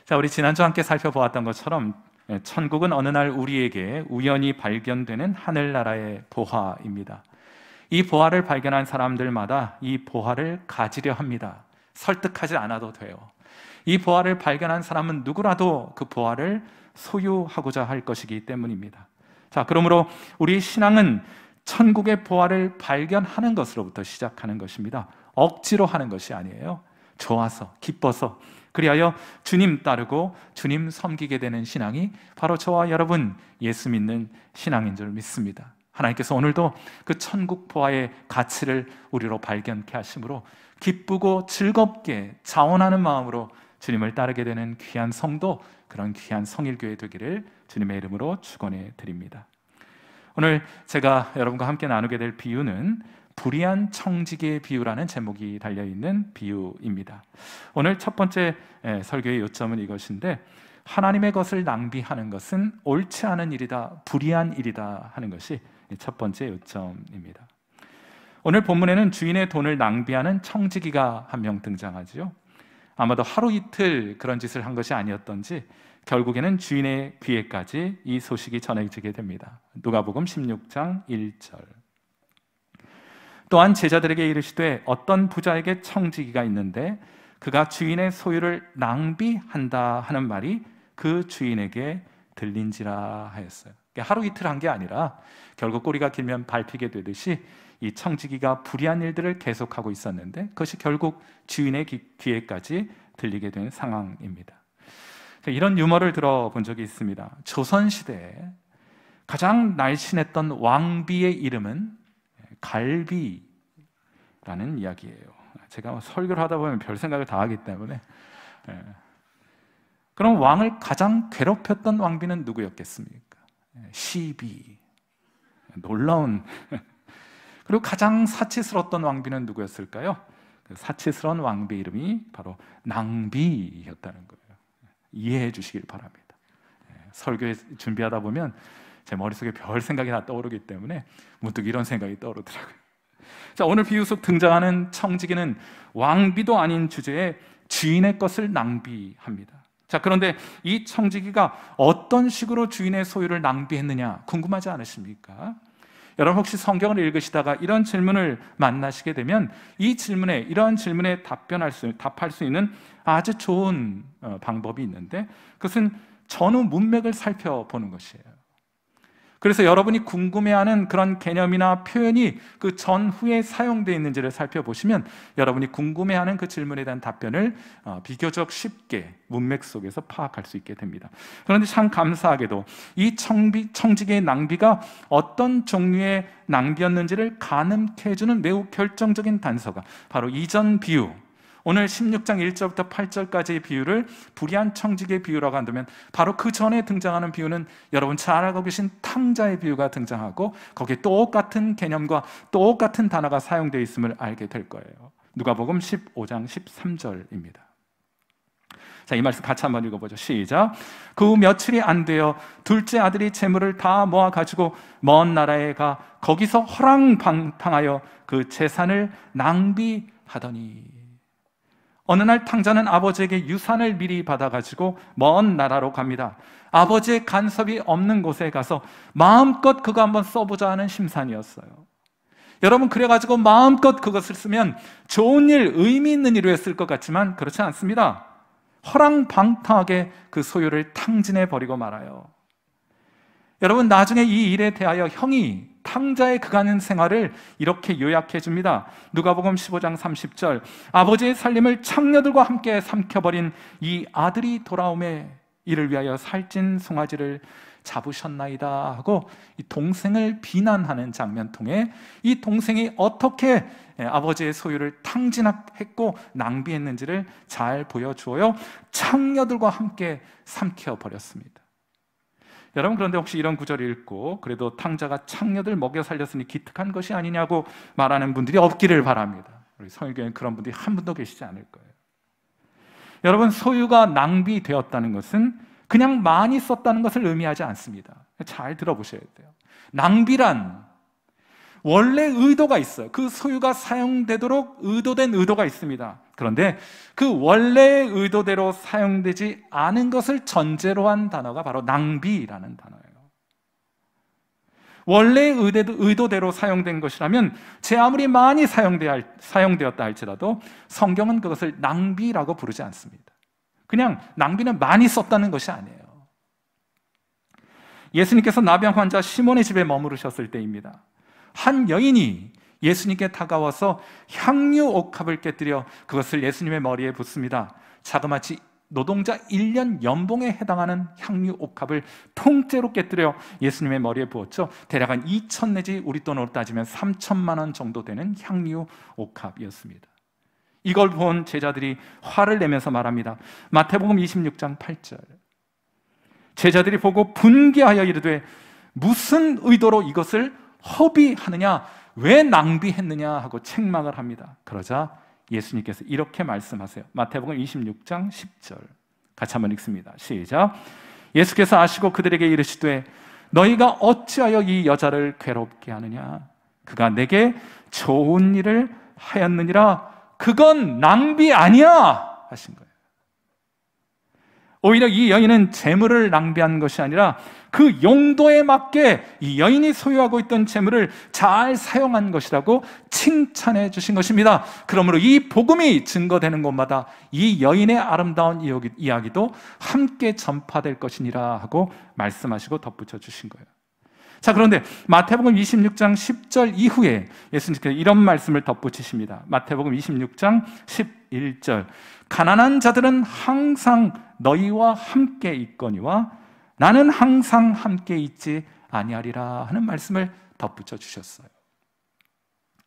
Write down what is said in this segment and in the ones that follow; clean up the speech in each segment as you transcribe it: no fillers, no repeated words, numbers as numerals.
자, 우리 지난주 함께 살펴보았던 것처럼 천국은 어느 날 우리에게 우연히 발견되는 하늘나라의 보화입니다. 이 보화를 발견한 사람들마다 이 보화를 가지려 합니다. 설득하지 않아도 돼요. 이 보화를 발견한 사람은 누구라도 그 보화를 소유하고자 할 것이기 때문입니다. 자, 그러므로 우리 신앙은 천국의 보화를 발견하는 것으로부터 시작하는 것입니다. 억지로 하는 것이 아니에요. 좋아서, 기뻐서, 그리하여 주님 따르고 주님 섬기게 되는 신앙이 바로 저와 여러분 예수 믿는 신앙인 줄 믿습니다. 하나님께서 오늘도 그 천국 보화의 가치를 우리로 발견케 하심으로 기쁘고 즐겁게 자원하는 마음으로 주님을 따르게 되는 귀한 성도, 그런 귀한 성일교회 되기를 주님의 이름으로 축원해 드립니다. 오늘 제가 여러분과 함께 나누게 될 비유는 불의한 청지기의 비유라는 제목이 달려있는 비유입니다. 오늘 첫 번째 설교의 요점은 이것인데, 하나님의 것을 낭비하는 것은 옳지 않은 일이다, 불의한 일이다 하는 것이 첫 번째 요점입니다. 오늘 본문에는 주인의 돈을 낭비하는 청지기가 한 명 등장하죠. 아마도 하루 이틀 그런 짓을 한 것이 아니었던지 결국에는 주인의 귀에까지 이 소식이 전해지게 됩니다. 누가복음 16장 1절. 또한 제자들에게 이르시되 어떤 부자에게 청지기가 있는데 그가 주인의 소유를 낭비한다 하는 말이 그 주인에게 들린지라 하였어요. 하루 이틀 한 게 아니라 결국 꼬리가 길면 밟히게 되듯이 이 청지기가 불의한 일들을 계속하고 있었는데 그것이 결국 주인의 귀에까지 들리게 된 상황입니다. 이런 유머를 들어본 적이 있습니다. 조선시대에 가장 날씬했던 왕비의 이름은 갈비라는 이야기예요. 제가 설교를 하다 보면 별 생각을 다 하기 때문에. 그럼 왕을 가장 괴롭혔던 왕비는 누구였겠습니까? 시비. 놀라운. 그리고 가장 사치스러웠던 왕비는 누구였을까요? 그 사치스러운 왕비 이름이 바로 낭비였다는 거예요. 이해해 주시길 바랍니다. 설교에 준비하다 보면 제 머릿속에 별 생각이 다 떠오르기 때문에 문득 이런 생각이 떠오르더라고요. 자, 오늘 비유 속 등장하는 청지기는 왕비도 아닌 주제에 주인의 것을 낭비합니다. 자, 그런데 이 청지기가 어떤 식으로 주인의 소유를 낭비했느냐 궁금하지 않으십니까? 여러분 혹시 성경을 읽으시다가 이런 질문을 만나시게 되면 이 질문에, 이러한 질문에 답할 수 있는 아주 좋은 방법이 있는데 그것은 전후 문맥을 살펴보는 것이에요. 그래서 여러분이 궁금해하는 그런 개념이나 표현이 그 전후에 사용되어 있는지를 살펴보시면 여러분이 궁금해하는 그 질문에 대한 답변을 비교적 쉽게 문맥 속에서 파악할 수 있게 됩니다. 그런데 참 감사하게도 이 청지기의 낭비가 어떤 종류의 낭비였는지를 가늠케 해주는 매우 결정적인 단서가 바로 이전 비유, 오늘 16장 1절부터 8절까지의 비유를 불의한 청지기의 비유라고 한다면 바로 그 전에 등장하는 비유는 여러분 잘 알고 계신 탕자의 비유가 등장하고 거기에 똑같은 개념과 똑같은 단어가 사용되어 있음을 알게 될 거예요. 누가복음 15장 13절입니다. 자, 이 말씀 같이 한번 읽어보죠. 시작. 그 후 며칠이 안 되어 둘째 아들이 재물을 다 모아가지고 먼 나라에 가 거기서 허랑방탕하여 그 재산을 낭비하더니, 어느 날 탕자는 아버지에게 유산을 미리 받아가지고 먼 나라로 갑니다. 아버지의 간섭이 없는 곳에 가서 마음껏 그거 한번 써보자 하는 심산이었어요. 여러분, 그래가지고 마음껏 그것을 쓰면 좋은 일, 의미 있는 일을 했을 것 같지만 그렇지 않습니다. 허랑방탕하게 그 소유를 탕진해버리고 말아요. 여러분, 나중에 이 일에 대하여 형이 탕자의 그간의 생활을 이렇게 요약해 줍니다. 누가복음 15장 30절. 아버지의 살림을 창녀들과 함께 삼켜버린 이 아들이 돌아오매 이를 위하여 살찐 송아지를 잡으셨나이다 하고 이 동생을 비난하는 장면 통해 이 동생이 어떻게 아버지의 소유를 탕진했고 낭비했는지를 잘 보여주어요. 창녀들과 함께 삼켜버렸습니다. 여러분, 그런데 혹시 이런 구절을 읽고 그래도 탕자가 창녀들 먹여 살렸으니 기특한 것이 아니냐고 말하는 분들이 없기를 바랍니다. 우리 성일교회는 그런 분들이 한 분도 계시지 않을 거예요. 여러분, 소유가 낭비되었다는 것은 그냥 많이 썼다는 것을 의미하지 않습니다. 잘 들어보셔야 돼요. 낭비란 원래 의도가 있어요. 그 소유가 사용되도록 의도된 의도가 있습니다. 그런데 그 원래의 의도대로 사용되지 않은 것을 전제로 한 단어가 바로 낭비라는 단어예요. 원래의 의도대로 사용된 것이라면 제 아무리 많이 사용되었다 할지라도 성경은 그것을 낭비라고 부르지 않습니다. 그냥 낭비는 많이 썼다는 것이 아니에요. 예수님께서 나병 환자 시몬의 집에 머무르셨을 때입니다. 한 여인이 예수님께 다가와서 향유 옥합을 깨뜨려 그것을 예수님의 머리에 붓습니다. 자그마치 노동자 1년 연봉에 해당하는 향유 옥합을 통째로 깨뜨려 예수님의 머리에 부었죠. 대략 한 2천 내지 우리 돈으로 따지면 3천만 원 정도 되는 향유 옥합이었습니다. 이걸 본 제자들이 화를 내면서 말합니다. 마태복음 26장 8절. 제자들이 보고 분개하여 이르되 무슨 의도로 이것을 허비하느냐, 왜 낭비했느냐 하고 책망을 합니다. 그러자 예수님께서 이렇게 말씀하세요. 마태복음 26장 10절 같이 한번 읽습니다. 시작. 예수께서 아시고 그들에게 이르시되 너희가 어찌하여 이 여자를 괴롭게 하느냐, 그가 내게 좋은 일을 하였느니라, 그건 낭비 아니야 하신 거예요. 오히려 이 여인은 재물을 낭비한 것이 아니라 그 용도에 맞게 이 여인이 소유하고 있던 재물을 잘 사용한 것이라고 칭찬해 주신 것입니다. 그러므로 이 복음이 증거되는 곳마다 이 여인의 아름다운 이야기도 함께 전파될 것이니라 하고 말씀하시고 덧붙여 주신 거예요. 자, 그런데 마태복음 26장 10절 이후에 예수님께서 이런 말씀을 덧붙이십니다. 마태복음 26장 11절. 가난한 자들은 항상 너희와 함께 있거니와 나는 항상 함께 있지 아니하리라 하는 말씀을 덧붙여 주셨어요.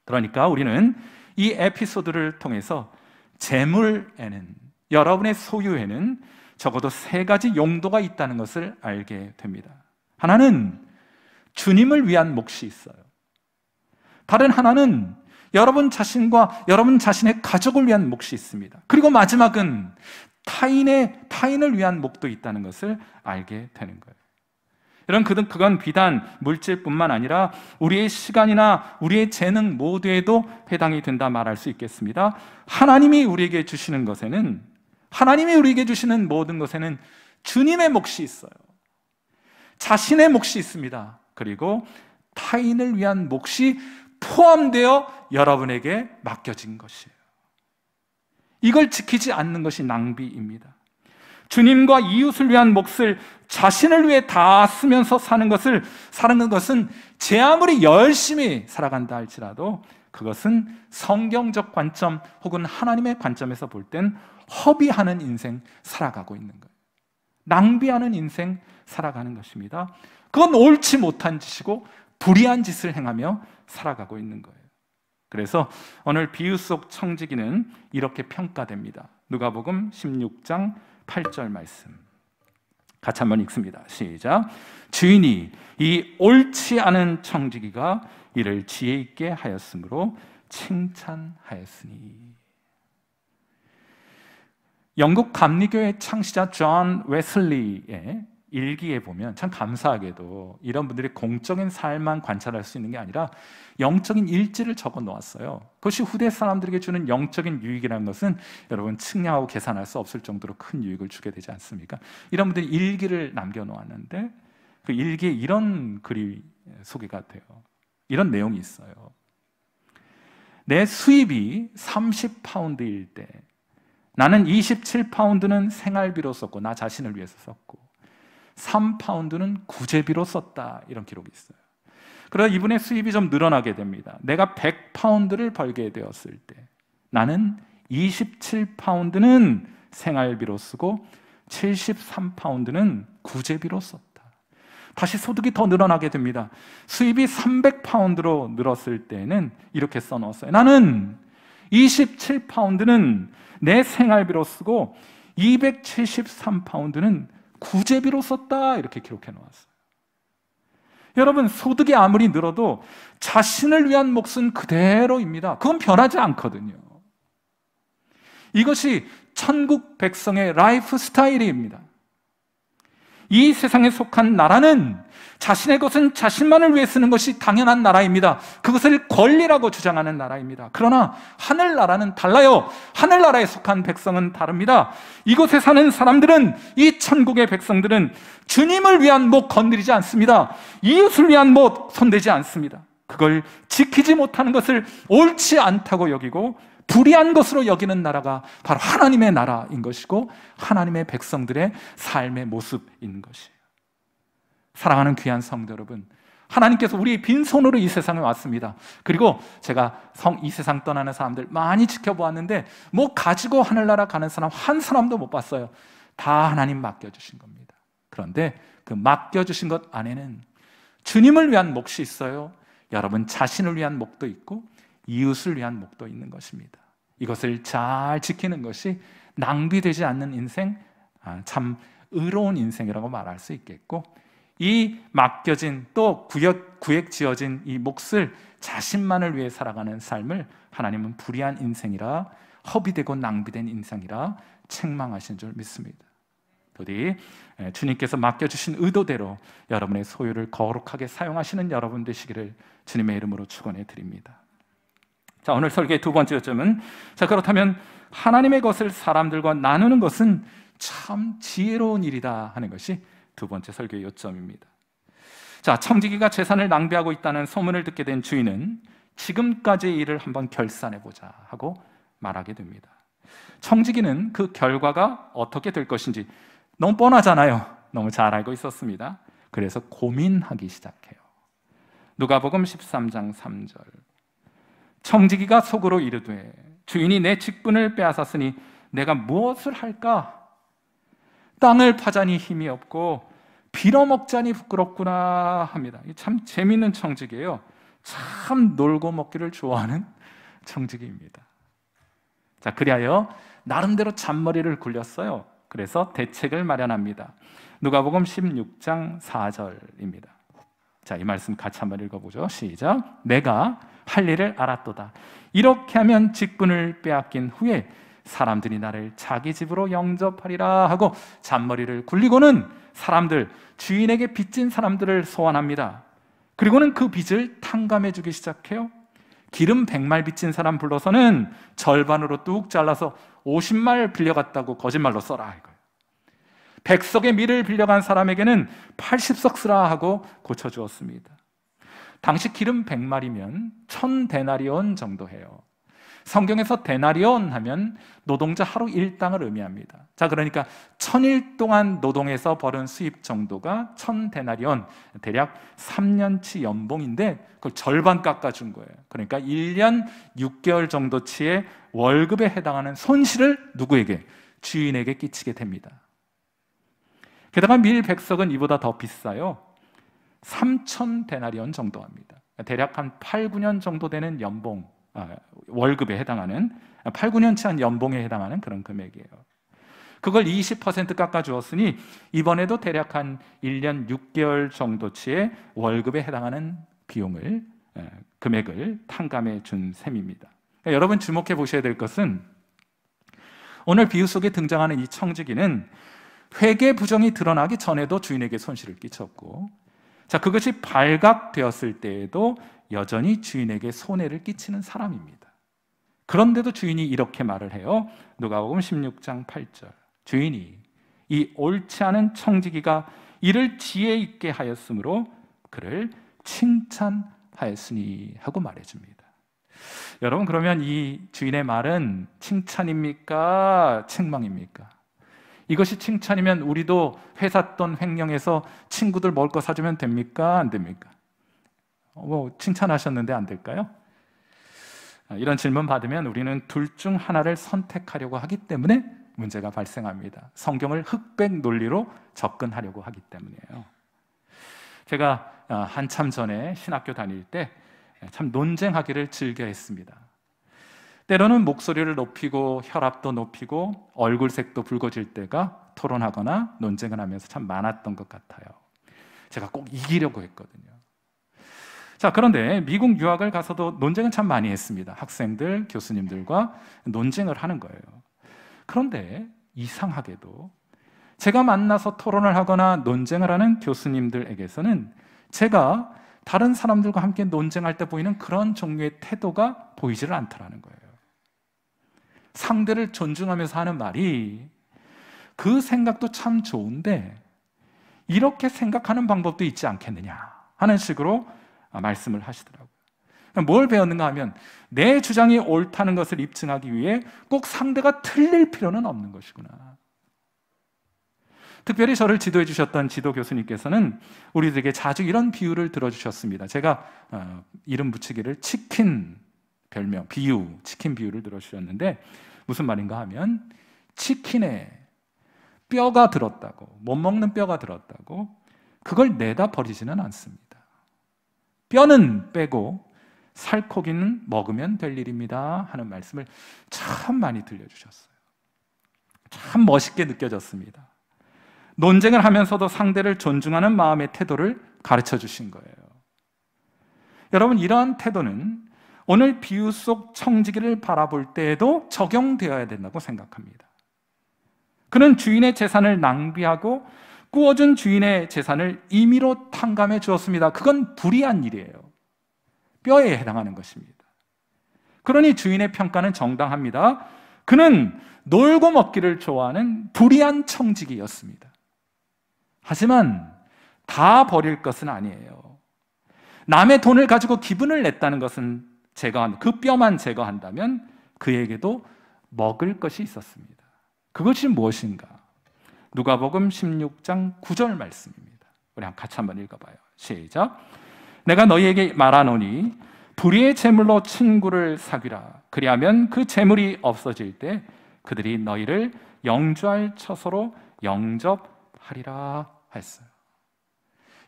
그러니까 우리는 이 에피소드를 통해서 재물에는, 여러분의 소유에는 적어도 세 가지 용도가 있다는 것을 알게 됩니다. 하나는 주님을 위한 몫이 있어요. 다른 하나는 여러분 자신과 여러분 자신의 가족을 위한 몫이 있습니다. 그리고 마지막은 타인을 위한 목도 있다는 것을 알게 되는 거예요. 여러분, 그건 비단 물질뿐만 아니라 우리의 시간이나 우리의 재능 모두에도 해당이 된다 말할 수 있겠습니다. 하나님이 우리에게 주시는 것에는, 하나님이 우리에게 주시는 모든 것에는 주님의 몫이 있어요. 자신의 몫이 있습니다. 그리고 타인을 위한 몫이 포함되어 여러분에게 맡겨진 것이에요. 이걸 지키지 않는 것이 낭비입니다. 주님과 이웃을 위한 몫을 자신을 위해 다 쓰면서 사는 것은 제 아무리 열심히 살아간다 할지라도 그것은 성경적 관점 혹은 하나님의 관점에서 볼 땐 허비하는 인생 살아가고 있는 거예요. 낭비하는 인생 살아가는 것입니다. 그건 옳지 못한 짓이고 불의한 짓을 행하며 살아가고 있는 거예요. 그래서 오늘 비유 속 청지기는 이렇게 평가됩니다. 누가복음 16장 8절 말씀 같이 한번 읽습니다. 시작. 주인이 이 옳지 않은 청지기가 이를 지혜 있게 하였으므로 칭찬하였으니. 영국 감리교의 창시자 존 웨슬리의 일기에 보면 참 감사하게도 이런 분들이 공적인 삶만 관찰할 수 있는 게 아니라 영적인 일지를 적어 놓았어요. 그것이 후대 사람들에게 주는 영적인 유익이라는 것은 여러분 측량하고 계산할 수 없을 정도로 큰 유익을 주게 되지 않습니까? 이런 분들이 일기를 남겨 놓았는데 그 일기에 이런 글이 소개가 돼요. 이런 내용이 있어요. 내 수입이 30파운드일 때 나는 27파운드는 생활비로 썼고 나 자신을 위해서 썼고 3파운드는 구제비로 썼다, 이런 기록이 있어요. 그러다 이분의 수입이 좀 늘어나게 됩니다. 내가 100파운드를 벌게 되었을 때 나는 27파운드는 생활비로 쓰고 73파운드는 구제비로 썼다. 다시 소득이 더 늘어나게 됩니다. 수입이 300파운드로 늘었을 때는 이렇게 써놓았어요. 나는 27파운드는 내 생활비로 쓰고 273파운드는 구제비로 썼다, 이렇게 기록해 놓았어요. 여러분, 소득이 아무리 늘어도 자신을 위한 몫은 그대로입니다. 그건 변하지 않거든요. 이것이 천국 백성의 라이프 스타일입니다. 이 세상에 속한 나라는 자신의 것은 자신만을 위해 쓰는 것이 당연한 나라입니다. 그것을 권리라고 주장하는 나라입니다. 그러나 하늘나라는 달라요. 하늘나라에 속한 백성은 다릅니다. 이곳에 사는 사람들은, 이 천국의 백성들은 주님을 위한 목 건드리지 않습니다. 이웃을 위한 목 손대지 않습니다. 그걸 지키지 못하는 것을 옳지 않다고 여기고 불의한 것으로 여기는 나라가 바로 하나님의 나라인 것이고 하나님의 백성들의 삶의 모습인 것이에요. 사랑하는 귀한 성도 여러분, 하나님께서 우리 빈손으로 이 세상에 왔습니다. 그리고 제가 이 세상 떠나는 사람들 많이 지켜보았는데 뭐 가지고 하늘나라 가는 사람 한 사람도 못 봤어요. 다 하나님 맡겨주신 겁니다. 그런데 그 맡겨주신 것 안에는 주님을 위한 몫이 있어요. 여러분 자신을 위한 몫도 있고 이웃을 위한 몫도 있는 것입니다. 이것을 잘 지키는 것이 낭비되지 않는 인생, 참 의로운 인생이라고 말할 수 있겠고, 이 맡겨진 또 구획 지어진 이 몫을 자신만을 위해 살아가는 삶을 하나님은 불의한 인생이라, 허비되고 낭비된 인생이라 책망하신 줄 믿습니다. 부디 주님께서 맡겨주신 의도대로 여러분의 소유를 거룩하게 사용하시는 여러분 되시기를 주님의 이름으로 축원해 드립니다. 자, 오늘 설교의 두 번째 요점은, 자, 그렇다면 하나님의 것을 사람들과 나누는 것은 참 지혜로운 일이다 하는 것이 두 번째 설교의 요점입니다. 자, 청지기가 재산을 낭비하고 있다는 소문을 듣게 된 주인은 지금까지의 일을 한번 결산해보자 하고 말하게 됩니다. 청지기는 그 결과가 어떻게 될 것인지 너무 뻔하잖아요. 너무 잘 알고 있었습니다. 그래서 고민하기 시작해요. 누가복음 13장 3절. 청지기가 속으로 이르되 주인이 내 직분을 빼앗았으니 내가 무엇을 할까? 땅을 파자니 힘이 없고 빌어먹자니 부끄럽구나 합니다. 참 재미있는 청지기예요. 참 놀고 먹기를 좋아하는 청지기입니다. 자, 그리하여 나름대로 잔머리를 굴렸어요. 그래서 대책을 마련합니다. 누가복음 16장 4절입니다. 자, 이 말씀 같이 한번 읽어보죠. 시작. 내가 할 일을 알았도다. 이렇게 하면 직분을 빼앗긴 후에 사람들이 나를 자기 집으로 영접하리라 하고 잔머리를 굴리고는 사람들, 주인에게 빚진 사람들을 소환합니다. 그리고는 그 빚을 탕감해 주기 시작해요. 기름 100말 빚진 사람 불러서는 절반으로 뚝 잘라서 50말 빌려갔다고 거짓말로 써라 이거예요. 100석의 밀을 빌려간 사람에게는 80석 쓰라 하고 고쳐주었습니다. 당시 기름 100말이면 1000데나리온 정도 해요. 성경에서 데나리온 하면 노동자 하루 일당을 의미합니다. 자, 그러니까 1000일 동안 노동해서 벌은 수입 정도가 1000데나리온, 대략 3년치 연봉인데 그걸 절반 깎아준 거예요. 그러니까 1년 6개월 정도치의 월급에 해당하는 손실을 누구에게? 주인에게 끼치게 됩니다. 게다가 밀 100석은 이보다 더 비싸요. 3000데나리온 정도 합니다. 대략 한 8, 9년 정도 되는 연봉, 월급에 해당하는 8, 9년치 한 연봉에 해당하는 그런 금액이에요. 그걸 20% 깎아주었으니 이번에도 대략 한 1년 6개월 정도치의 월급에 해당하는 비용을, 금액을 탕감해 준 셈입니다. 그러니까 여러분 주목해 보셔야 될 것은 오늘 비유 속에 등장하는 이 청지기는 회계 부정이 드러나기 전에도 주인에게 손실을 끼쳤고, 자, 그것이 발각되었을 때에도 여전히 주인에게 손해를 끼치는 사람입니다. 그런데도 주인이 이렇게 말을 해요. 누가복음 16장 8절. 주인이 이 옳지 않은 청지기가 이를 지혜 있게 하였으므로 그를 칭찬하였으니 하고 말해줍니다. 여러분, 그러면 이 주인의 말은 칭찬입니까? 책망입니까? 이것이 칭찬이면 우리도 회사 돈 횡령해서 친구들 먹을 거 사주면 됩니까? 안 됩니까? 칭찬하셨는데 안 될까요? 이런 질문 받으면 우리는 둘 중 하나를 선택하려고 하기 때문에 문제가 발생합니다. 성경을 흑백 논리로 접근하려고 하기 때문이에요. 제가 한참 전에 신학교 다닐 때 참 논쟁하기를 즐겨 했습니다. 때로는 목소리를 높이고 혈압도 높이고 얼굴색도 붉어질 때가 토론하거나 논쟁을 하면서 참 많았던 것 같아요. 제가 꼭 이기려고 했거든요. 자, 그런데 미국 유학을 가서도 논쟁은 참 많이 했습니다. 학생들, 교수님들과 논쟁을 하는 거예요. 그런데 이상하게도 제가 만나서 토론을 하거나 논쟁을 하는 교수님들에게서는 제가 다른 사람들과 함께 논쟁할 때 보이는 그런 종류의 태도가 보이지를 않더라는 거예요. 상대를 존중하면서 하는 말이 그 생각도 참 좋은데 이렇게 생각하는 방법도 있지 않겠느냐 하는 식으로 말씀을 하시더라고요. 뭘 배웠는가 하면 내 주장이 옳다는 것을 입증하기 위해 꼭 상대가 틀릴 필요는 없는 것이구나. 특별히 저를 지도해 주셨던 지도 교수님께서는 우리들에게 자주 이런 비유를 들어주셨습니다. 제가 이름 붙이기를 치킨 별명, 비유, 치킨 비유를 들어주셨는데 무슨 말인가 하면 치킨에 뼈가 들었다고, 못 먹는 뼈가 들었다고 그걸 내다 버리지는 않습니다. 뼈는 빼고 살코기는 먹으면 될 일입니다 하는 말씀을 참 많이 들려주셨어요. 참 멋있게 느껴졌습니다. 논쟁을 하면서도 상대를 존중하는 마음의 태도를 가르쳐 주신 거예요. 여러분, 이러한 태도는 오늘 비유 속 청지기를 바라볼 때에도 적용되어야 된다고 생각합니다. 그는 주인의 재산을 낭비하고 구워준 주인의 재산을 임의로 탕감해 주었습니다. 그건 불의한 일이에요. 뼈에 해당하는 것입니다. 그러니 주인의 평가는 정당합니다. 그는 놀고 먹기를 좋아하는 불의한 청지기였습니다. 하지만 다 버릴 것은 아니에요. 남의 돈을 가지고 기분을 냈다는 것은 그 뼈만 제거한다면 그에게도 먹을 것이 있었습니다. 그것이 무엇인가? 누가복음 16장 9절 말씀입니다. 우리 같이 한번 읽어봐요. 시작. 내가 너희에게 말하노니 불의의 제물로 친구를 사귀라. 그리하면 그 제물이 없어질 때 그들이 너희를 영주할 처소로 영접하리라 했어요.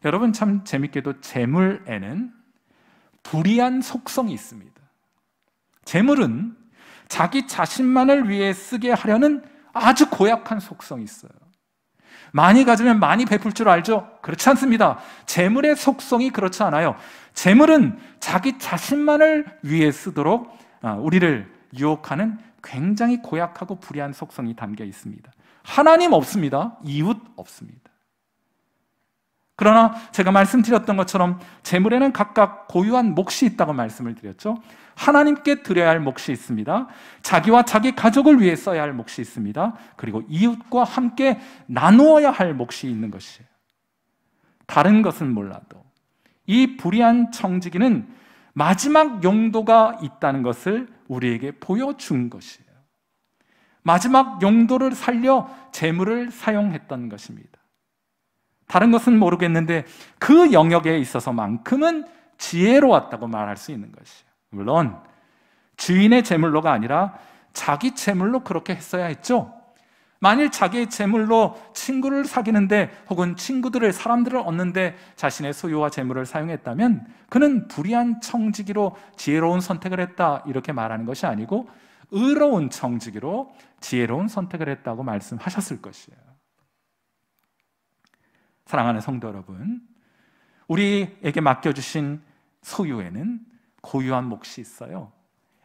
여러분, 참 재밌게도 재물에는 불의한 속성이 있습니다. 재물은 자기 자신만을 위해 쓰게 하려는 아주 고약한 속성이 있어요. 많이 가지면 많이 베풀 줄 알죠? 그렇지 않습니다. 재물의 속성이 그렇지 않아요. 재물은 자기 자신만을 위해 쓰도록 우리를 유혹하는 굉장히 고약하고 불의한 속성이 담겨 있습니다. 하나님 없습니다. 이웃 없습니다. 그러나 제가 말씀드렸던 것처럼 재물에는 각각 고유한 몫이 있다고 말씀을 드렸죠. 하나님께 드려야 할 몫이 있습니다. 자기와 자기 가족을 위해 써야 할 몫이 있습니다. 그리고 이웃과 함께 나누어야 할 몫이 있는 것이에요. 다른 것은 몰라도 이 불의한 청지기는 마지막 용도가 있다는 것을 우리에게 보여준 것이에요. 마지막 용도를 살려 재물을 사용했던 것입니다. 다른 것은 모르겠는데 그 영역에 있어서만큼은 지혜로웠다고 말할 수 있는 것이에요. 물론 주인의 재물로가 아니라 자기 재물로 그렇게 했어야 했죠. 만일 자기의 재물로 친구를 사귀는데 혹은 사람들을 얻는데 자신의 소유와 재물을 사용했다면 그는 불의한 청지기로 지혜로운 선택을 했다 이렇게 말하는 것이 아니고 의로운 청지기로 지혜로운 선택을 했다고 말씀하셨을 것이에요. 사랑하는 성도 여러분, 우리에게 맡겨주신 소유에는 고유한 몫이 있어요.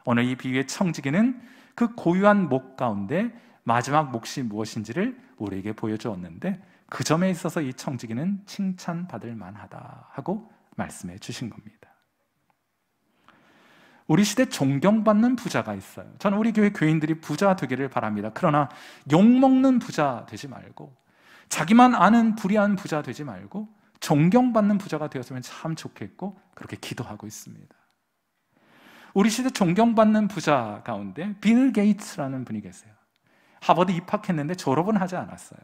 오늘 이 비유의 청지기는 그 고유한 몫 가운데 마지막 몫이 무엇인지를 우리에게 보여주었는데 그 점에 있어서 이 청지기는 칭찬받을 만하다 하고 말씀해 주신 겁니다. 우리 시대 존경받는 부자가 있어요. 저는 우리 교회 교인들이 부자 되기를 바랍니다. 그러나 욕먹는 부자 되지 말고 자기만 아는 불의한 부자 되지 말고 존경받는 부자가 되었으면 참 좋겠고 그렇게 기도하고 있습니다. 우리 시대 존경받는 부자 가운데 빌 게이츠라는 분이 계세요. 하버드 입학했는데 졸업은 하지 않았어요.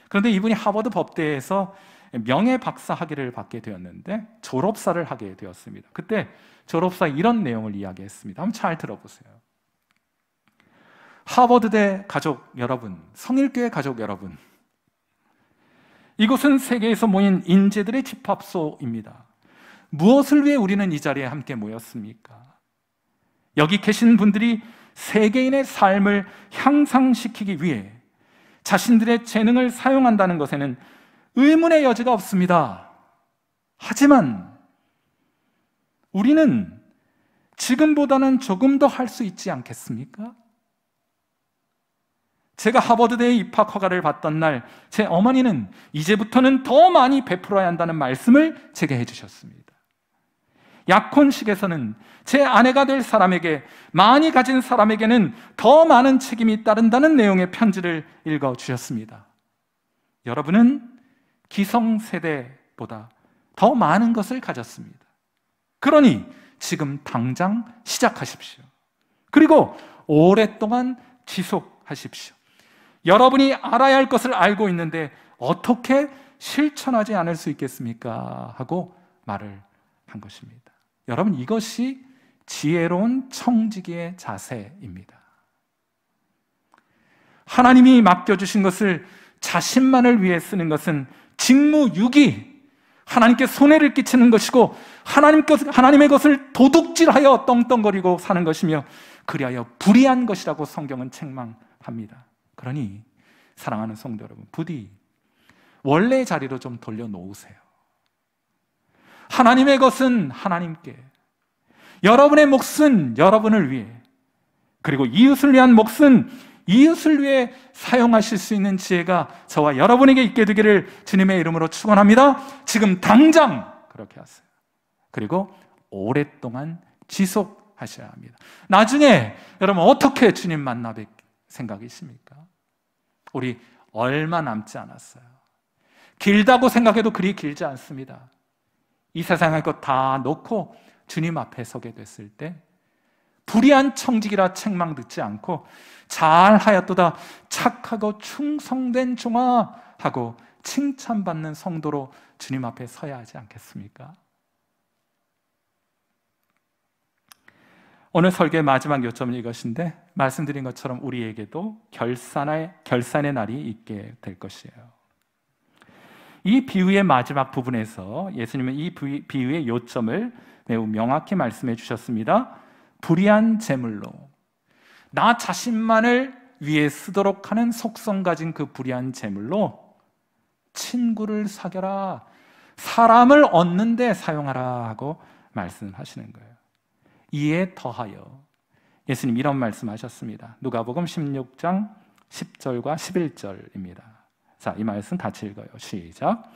그런데 이분이 하버드 법대에서 명예 박사 학위를 받게 되었는데 졸업사를 하게 되었습니다. 그때 졸업사에 이런 내용을 이야기했습니다. 한번 잘 들어보세요. 하버드대 가족 여러분, 성일교회 가족 여러분, 이곳은 세계에서 모인 인재들의 집합소입니다. 무엇을 위해 우리는 이 자리에 함께 모였습니까? 여기 계신 분들이 세계인의 삶을 향상시키기 위해 자신들의 재능을 사용한다는 것에는 의문의 여지가 없습니다. 하지만 우리는 지금보다는 조금 더 할 수 있지 않겠습니까? 제가 하버드대에 입학 허가를 받던 날 제 어머니는 이제부터는 더 많이 베풀어야 한다는 말씀을 제게 해주셨습니다. 약혼식에서는 제 아내가 될 사람에게, 많이 가진 사람에게는 더 많은 책임이 따른다는 내용의 편지를 읽어주셨습니다. 여러분은 기성세대보다 더 많은 것을 가졌습니다. 그러니 지금 당장 시작하십시오. 그리고 오랫동안 지속하십시오. 여러분이 알아야 할 것을 알고 있는데 어떻게 실천하지 않을 수 있겠습니까? 하고 말을 한 것입니다. 여러분, 이것이 지혜로운 청지기의 자세입니다. 하나님이 맡겨주신 것을 자신만을 위해 쓰는 것은 직무유기, 하나님께 손해를 끼치는 것이고 하나님의 것을 도둑질하여 떵떵거리고 사는 것이며 그리하여 불의한 것이라고 성경은 책망합니다. 그러니 사랑하는 성도 여러분, 부디 원래의 자리로 좀 돌려놓으세요. 하나님의 것은 하나님께, 여러분의 몫은 여러분을 위해, 그리고 이웃을 위한 몫은 이웃을 위해 사용하실 수 있는 지혜가 저와 여러분에게 있게 되기를 주님의 이름으로 축원합니다. 지금 당장 그렇게 하세요. 그리고 오랫동안 지속하셔야 합니다. 나중에 여러분 어떻게 주님 만나 뵐 생각이십니까? 우리 얼마 남지 않았어요. 길다고 생각해도 그리 길지 않습니다. 이 세상의 것 다 놓고 주님 앞에 서게 됐을 때 불의한 청직이라 책망 듣지 않고 잘하였도다, 착하고 충성된 종아 하고 칭찬받는 성도로 주님 앞에 서야 하지 않겠습니까? 오늘 설교의 마지막 요점은 이것인데, 말씀드린 것처럼 우리에게도 결산의 날이 있게 될 것이에요. 이 비유의 마지막 부분에서 예수님은 이 비유의 요점을 매우 명확히 말씀해 주셨습니다. 불의한 재물로, 나 자신만을 위해 쓰도록 하는 속성 가진 그 불의한 재물로 친구를 사겨라, 사람을 얻는 데 사용하라 하고 말씀하시는 거예요. 이에 더하여 예수님 이런 말씀하셨습니다. 누가복음 16장 10절과 11절입니다. 자, 이 말씀 같이 읽어요. 시작.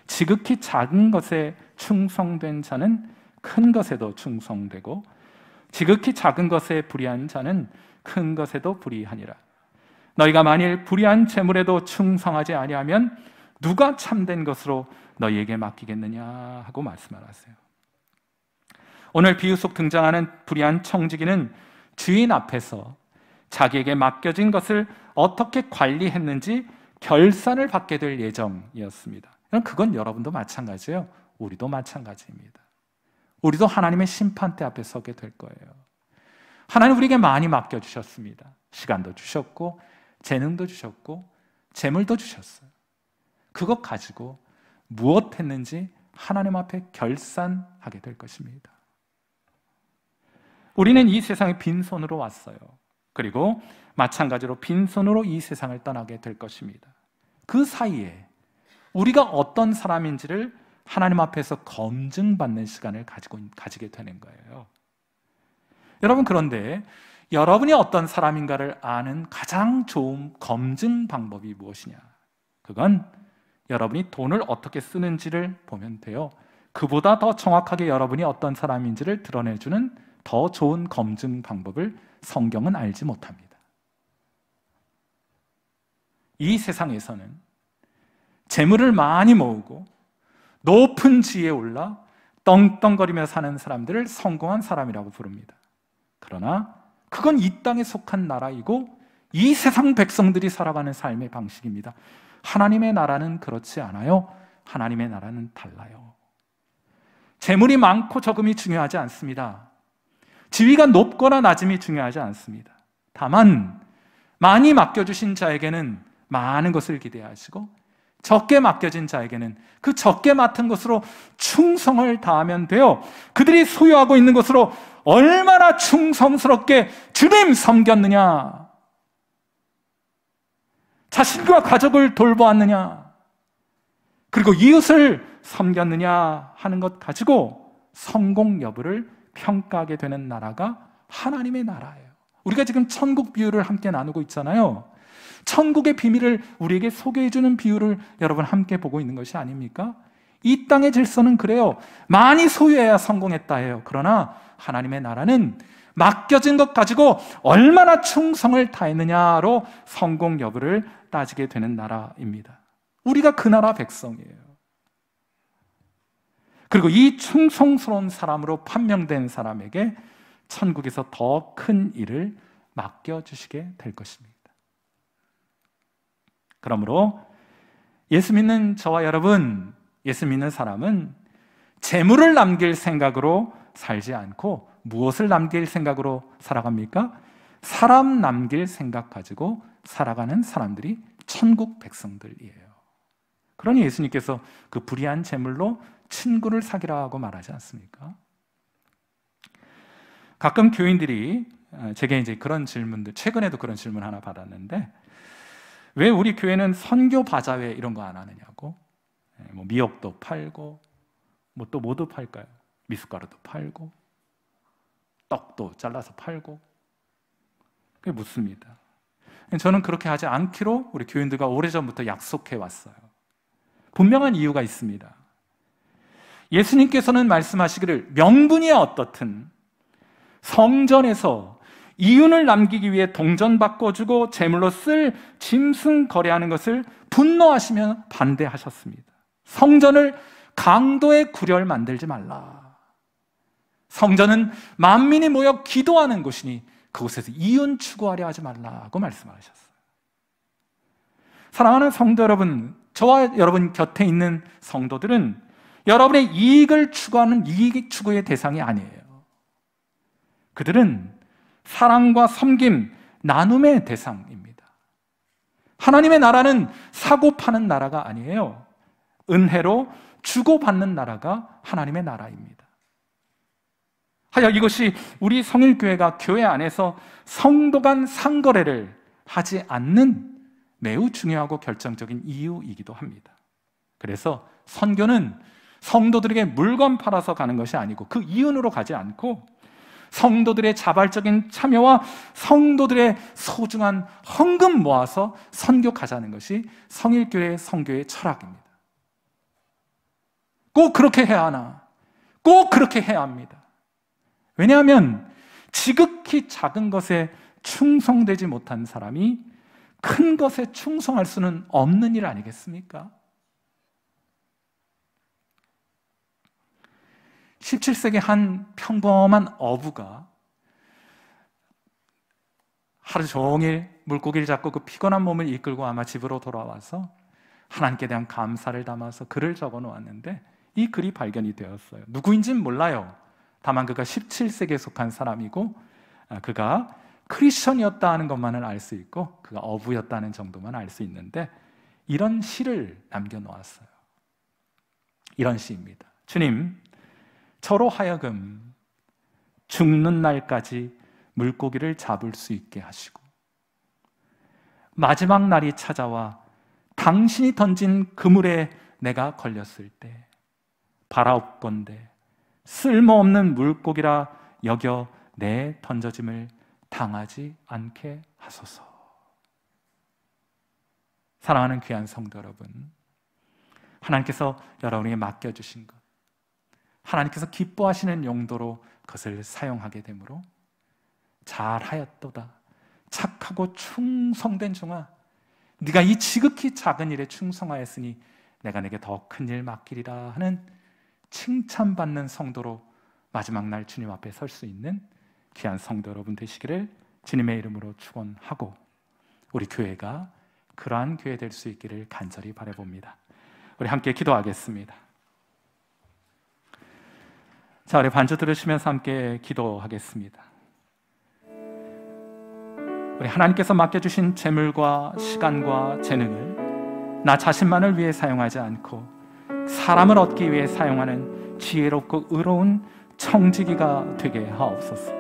지극히 작은 것에 충성된 자는 큰 것에도 충성되고 지극히 작은 것에 불의한 자는 큰 것에도 불의하니라. 너희가 만일 불의한 재물에도 충성하지 아니하면 누가 참된 것으로 너희에게 맡기겠느냐 하고 말씀하세요. 오늘 비유 속 등장하는 불의한 청지기는 주인 앞에서 자기에게 맡겨진 것을 어떻게 관리했는지 결산을 받게 될 예정이었습니다. 그건 여러분도 마찬가지예요. 우리도 마찬가지입니다. 우리도 하나님의 심판대 앞에 서게 될 거예요. 하나님 우리에게 많이 맡겨주셨습니다. 시간도 주셨고 재능도 주셨고 재물도 주셨어요. 그것 가지고 무엇 했는지 하나님 앞에 결산하게 될 것입니다. 우리는 이 세상에 빈손으로 왔어요. 그리고 마찬가지로 빈손으로 이 세상을 떠나게 될 것입니다. 그 사이에 우리가 어떤 사람인지를 하나님 앞에서 검증받는 시간을 가지게 되는 거예요. 여러분, 그런데 여러분이 어떤 사람인가를 아는 가장 좋은 검증 방법이 무엇이냐? 그건 여러분이 돈을 어떻게 쓰는지를 보면 돼요. 그보다 더 정확하게 여러분이 어떤 사람인지를 드러내주는 더 좋은 검증 방법을 성경은 알지 못합니다. 이 세상에서는 재물을 많이 모으고 높은 지위에 올라 떵떵거리며 사는 사람들을 성공한 사람이라고 부릅니다. 그러나 그건 이 땅에 속한 나라이고 이 세상 백성들이 살아가는 삶의 방식입니다. 하나님의 나라는 그렇지 않아요. 하나님의 나라는 달라요. 재물이 많고 적음이 중요하지 않습니다. 지위가 높거나 낮음이 중요하지 않습니다. 다만 많이 맡겨주신 자에게는 많은 것을 기대하시고 적게 맡겨진 자에게는 그 적게 맡은 것으로 충성을 다하면 돼요. 그들이 소유하고 있는 것으로 얼마나 충성스럽게 주님 섬겼느냐, 자신과 가족을 돌보았느냐, 그리고 이웃을 섬겼느냐 하는 것 가지고 성공 여부를 평가하게 되는 나라가 하나님의 나라예요. 우리가 지금 천국 비유를 함께 나누고 있잖아요. 천국의 비밀을 우리에게 소개해주는 비유를 여러분 함께 보고 있는 것이 아닙니까? 이 땅의 질서는 그래요. 많이 소유해야 성공했다 해요. 그러나 하나님의 나라는 맡겨진 것 가지고 얼마나 충성을 다했느냐로 성공 여부를 따지게 되는 나라입니다. 우리가 그 나라 백성이에요. 그리고 이 충성스러운 사람으로 판명된 사람에게 천국에서 더 큰 일을 맡겨주시게 될 것입니다. 그러므로 예수 믿는 저와 여러분, 예수 믿는 사람은 재물을 남길 생각으로 살지 않고 무엇을 남길 생각으로 살아갑니까? 사람 남길 생각 가지고 살아가는 사람들이 천국 백성들이에요. 그러니 예수님께서 그 불의한 재물로 친구를 사귀라고 말하지 않습니까? 가끔 교인들이 제게 이제 그런 질문들, 최근에도 그런 질문 하나 받았는데, 왜 우리 교회는 선교 바자회 이런 거 안 하느냐고. 뭐 미역도 팔고 뭐 또 뭐도 팔까요? 미숫가루도 팔고 떡도 잘라서 팔고. 그게 묻습니다. 저는 그렇게 하지 않기로 우리 교인들과 오래전부터 약속해 왔어요. 분명한 이유가 있습니다. 예수님께서는 말씀하시기를 명분이야 어떻든 성전에서 이윤을 남기기 위해 동전 바꿔주고 제물로 쓸 짐승 거래하는 것을 분노하시며 반대하셨습니다. 성전을 강도의 구렬 만들지 말라. 성전은 만민이 모여 기도하는 곳이니 그곳에서 이윤 추구하려 하지 말라고 말씀하셨어요. 사랑하는 성도 여러분, 저와 여러분 곁에 있는 성도들은 여러분의 이익을 추구하는 이익 추구의 대상이 아니에요. 그들은 사랑과 섬김, 나눔의 대상입니다. 하나님의 나라는 사고 파는 나라가 아니에요. 은혜로 주고받는 나라가 하나님의 나라입니다. 하여 이것이 우리 성일교회가 교회 안에서 성도 간 상거래를 하지 않는 매우 중요하고 결정적인 이유이기도 합니다. 그래서 선교는 성도들에게 물건 팔아서 가는 것이 아니고 그 이윤으로 가지 않고 성도들의 자발적인 참여와 성도들의 소중한 헌금 모아서 선교하자는 것이 성일교회의 선교의 철학입니다. 꼭 그렇게 해야 하나? 꼭 그렇게 해야 합니다. 왜냐하면 지극히 작은 것에 충성되지 못한 사람이 큰 것에 충성할 수는 없는 일 아니겠습니까? 17세기 한 평범한 어부가 하루 종일 물고기를 잡고 그 피곤한 몸을 이끌고 아마 집으로 돌아와서 하나님께 대한 감사를 담아서 글을 적어 놓았는데 이 글이 발견이 되었어요. 누구인지는 몰라요. 다만 그가 17세기에 속한 사람이고 그가 크리스천이었다 하는 것만은 알 수 있고 그가 어부였다는 정도만 알 수 있는데 이런 시를 남겨놓았어요. 이런 시입니다. 주님, 저로 하여금 죽는 날까지 물고기를 잡을 수 있게 하시고 마지막 날이 찾아와 당신이 던진 그물에 내가 걸렸을 때 바라옵건대 쓸모없는 물고기라 여겨 내 던져짐을 당하지 않게 하소서. 사랑하는 귀한 성도 여러분, 하나님께서 여러분에게 맡겨주신 것, 하나님께서 기뻐하시는 용도로 그것을 사용하게 되므로 잘하였도다, 착하고 충성된 종아, 네가 이 지극히 작은 일에 충성하였으니 내가 내게 더 큰 일 맡기리라 하는 칭찬받는 성도로 마지막 날 주님 앞에 설 수 있는 귀한 성도 여러분 되시기를 주님의 이름으로 축원하고 우리 교회가 그러한 교회 될 수 있기를 간절히 바라봅니다. 우리 함께 기도하겠습니다. 자, 우리 반주 들으시면서 함께 기도하겠습니다. 우리 하나님께서 맡겨주신 재물과 시간과 재능을 나 자신만을 위해 사용하지 않고 사람을 얻기 위해 사용하는 지혜롭고 의로운 청지기가 되게 하옵소서.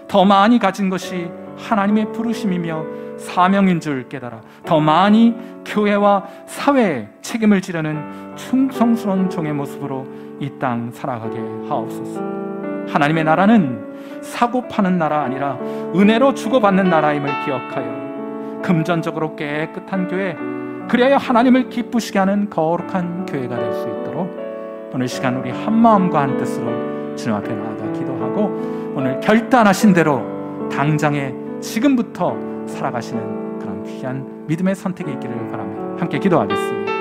더 많이 가진 것이 하나님의 부르심이며 사명인 줄 깨달아 더 많이 교회와 사회에 책임을 지려는 충성스러운 종의 모습으로 이 땅 살아가게 하옵소서. 하나님의 나라는 사고 파는 나라 아니라 은혜로 주고받는 나라임을 기억하여 금전적으로 깨끗한 교회, 그래야 하나님을 기쁘시게 하는 거룩한 교회가 될 수 있도록 오늘 시간 우리 한 마음과 한 뜻으로 주님 앞에 나아가 기도하고 오늘 결단하신 대로 당장에 지금부터 살아가시는 그런 귀한 믿음의 선택이 있기를 바랍니다. 함께 기도하겠습니다.